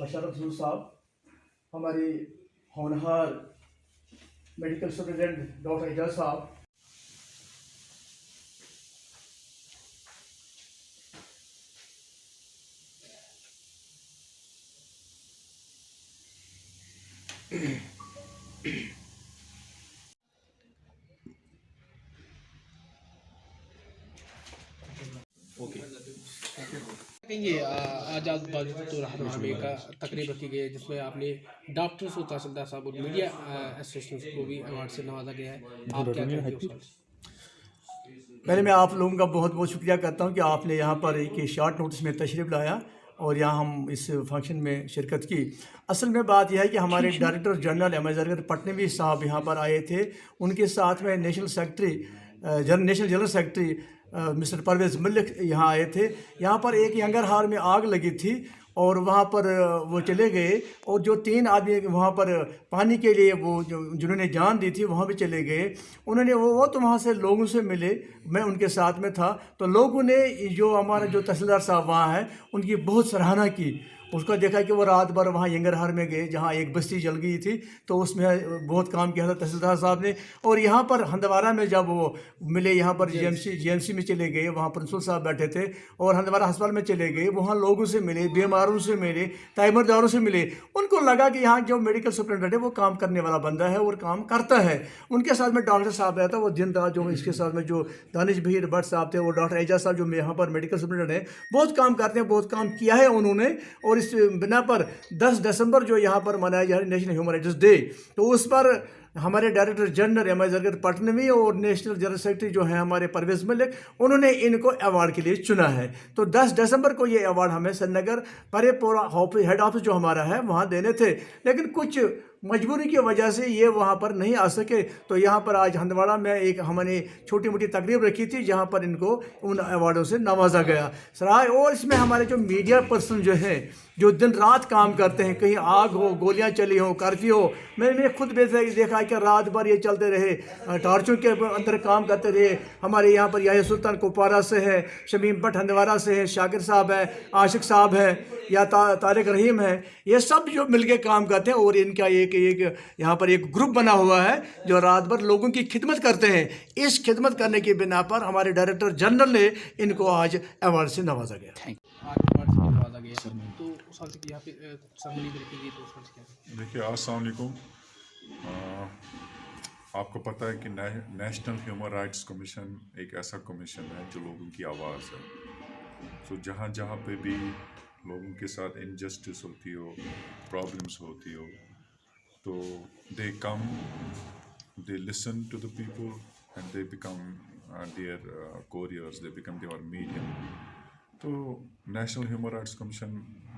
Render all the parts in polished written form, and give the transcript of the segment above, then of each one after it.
बशरत रसूल साहब, हमारे होनहार मेडिकल सुपरिटेंडेंट डॉक्टर एजाज साहब, ये आज़ाद बहादुर रहनुमे का तकरीब रखी गई है जिसमें आपने डॉक्टर्स और तहसीलदार साहब और मीडिया एसोसिएशन को भी अवार्ड से नवाजा गया है। आप क्या कहेंगे उस? पहले मैं आप लोगों का बहुत बहुत शुक्रिया करता हूं कि आपने यहाँ पर एक शॉर्ट नोटिस में तशरीफ़ लाया और यहाँ हम इस फंक्शन में शिरकत की। असल में बात यह है कि हमारे डायरेक्टर जनरल एमएजर पटनवी साहब यहाँ पर आए थे। उनके साथ में national general secretary mister Parvez Malik यहाँ आए थे। यहाँ पर एक यंगर हार में आग लगी थी और वहाँ पर वो चले गए और जो 3 आदमी वहाँ पर पानी के लिए वो जिन्होंने जान दी थी वहाँ भी चले गए। उन्होंने वो तो वहाँ से लोगों से मिले, मैं उनके साथ में था। तो लोगों ने जो हमारे जो तहसीलदार साहब वहाँ हैं उनकी बहुत सराहना की। उसका देखा कि वो रात भर वहाँ यंगरहार में गए जहाँ एक बस्ती जल गई थी, तो उसमें बहुत काम किया था तहसीलदार साहब ने। और यहाँ पर हंदवारा में जब वो मिले, यहाँ पर जीएमसी में चले गए, वहाँ प्रिंसिपल साहब बैठे थे, और हंदवारा अस्पताल में चले गए, वहाँ लोगों से मिले, बीमारों से मिले, ताइमरदारों से मिले। उनको लगा कि यहाँ जो मेडिकल सुपरिटेंडेंट है वो काम करने वाला बंदा है और काम करता है। उनके साथ में डॉक्टर साहब आया था, वो दिन रात जो इसके साथ में जो दानिश भीर भट्ट साहब थे, वो डॉक्टर एजाज साहब जो यहाँ पर मेडिकल सुपरिटेंडेंट है, बहुत काम करते हैं, बहुत काम किया है उन्होंने। और इस बिना पर 10 दिसंबर जो यहाँ पर मनाया जा रहा है नेशनल ह्यूमन राइट्स डे, तो उस पर हमारे डायरेक्टर जनरल एमएजर पटनवी और नेशनल जनरल सेक्रेटरी जो हैं हमारे परवेज़ मलिक, उन्होंने इनको अवार्ड के लिए चुना है। तो 10 दिसंबर को ये अवार्ड हमें श्रीनगर परेपोरा हेड ऑफिस जो हमारा है वहाँ देने थे, लेकिन कुछ मजबूरी की वजह से ये वहाँ पर नहीं आ सके। तो यहाँ पर आज हंदवाड़ा में एक हमने छोटी मोटी तकरीब रखी थी जहाँ पर इनको उन अवार्डों से नवाजा गया सराय। और इसमें हमारे जो मीडिया पर्सन जो हैं, जो दिन रात काम करते हैं, कहीं आग हो, गोलियां चली हो, कर्फ्यू हो, मैंने खुद देखा कि रात भर ये चलते रहे, टार्चों के अंदर काम करते रहे। हमारे यहाँ पर याहिया सुल्तान कुपवारा से है, शमीम भट्ट हंदवाड़ा से है, शाकिर साहब है, आशिक साहब है, या तारिक रहीम है, ये सब जो मिलके काम करते हैं। और इनका एक यहाँ पर एक ग्रुप बना हुआ है जो रात भर लोगों की खिदमत करते हैं। इस खिदमत करने की बिना पर हमारे डायरेक्टर जनरल ने इनको आज अवार्ड से नवाजा गया। देखिए, अस्सलाम वालेकुम। आपको पता है कि नेशनल ह्यूमन राइट्स कमीशन एक ऐसा कमीशन है जो लोगों की आवाज़ है। तो जहाँ जहाँ पे भी लोगों के साथ इनजस्टिस होती हो, प्रॉब्लम्स होती हो, तो they come, they listen to the people and they become their couriers, they become their medium. तो national human rights commission,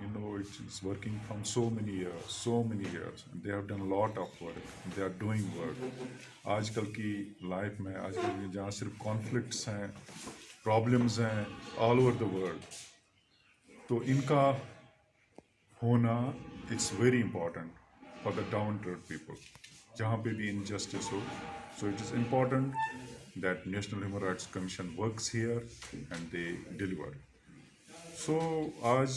you know, it is working from so many years. They have done a lot of work. They are doing work. आजकल की life में, आजकल की जहाँ सिर्फ conflicts हैं, problems हैं ऑल ओवर द वर्ल्ड, तो इनका होना it's very important for the down to earth people, जहाँ पे भी इनजस्टिस हो। So it is important that national human rights commission works here and they deliver. सो आज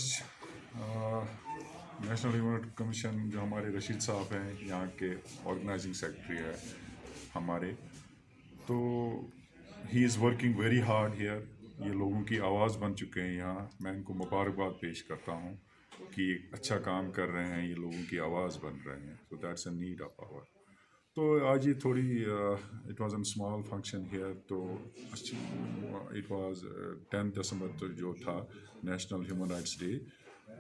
नेशनल ह्यूमन राइट्स कमीशन जो हमारे रशीद साहब हैं, यहाँ के ऑर्गेनाइजिंग सेक्रेटरी है हमारे, तो he is working very hard here. ये लोगों की आवाज़ बन चुके हैं यहाँ। मैं इनको मुबारकबाद पेश करता हूँ कि अच्छा काम कर रहे हैं, ये लोगों की आवाज़ बन रहे हैं। So that's a need of hour. तो आज ये थोड़ी it was a small function here. तो इट वाज 10 दिसंबर तो जो था नेशनल ह्यूमन राइट्स डे,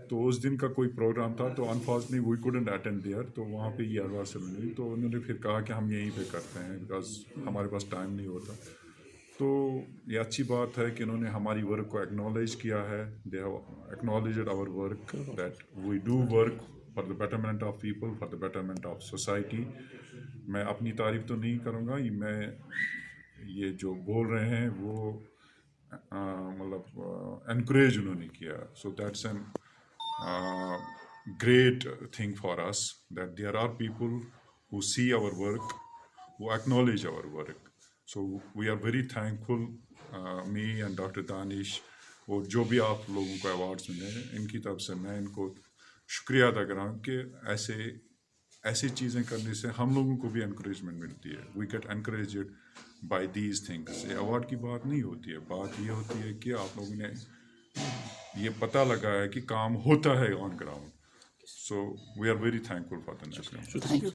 तो उस दिन का कोई प्रोग्राम था, तो unfortunately we couldn't attend there. तो वहाँ पे ये अवार्ड सेरेमनी, तो उन्होंने फिर कहा कि हम यहीं पे करते हैं बिकॉज हमारे पास टाइम नहीं होता। तो ये अच्छी बात है कि उन्होंने हमारी वर्क को एक्नॉलेज किया है। They have acknowledged our work, that we do work for the betterment of people, for the betterment of society. मैं अपनी तारीफ तो नहीं करूँगा, ये जो बोल रहे हैं वो मतलब एनकरेज उन्होंने किया। So that's an great thing for us that there are people who see our work, who acknowledge our work. So we are very thankful, me and Dr. Danish, और जो भी आप लोगों को अवार्ड्स मिले हैं इनकी तरफ से मैं इनको शुक्रिया अदा करा कि ऐसी चीज़ें करने से हम लोगों को भी encouragement मिलती है. We get encouraged by these things. ये अवार्ड की बात नहीं होती है, बात ये होती है कि आप लोगों ने ये पता लगाया कि काम होता है on ground. So we are very thankful for the national.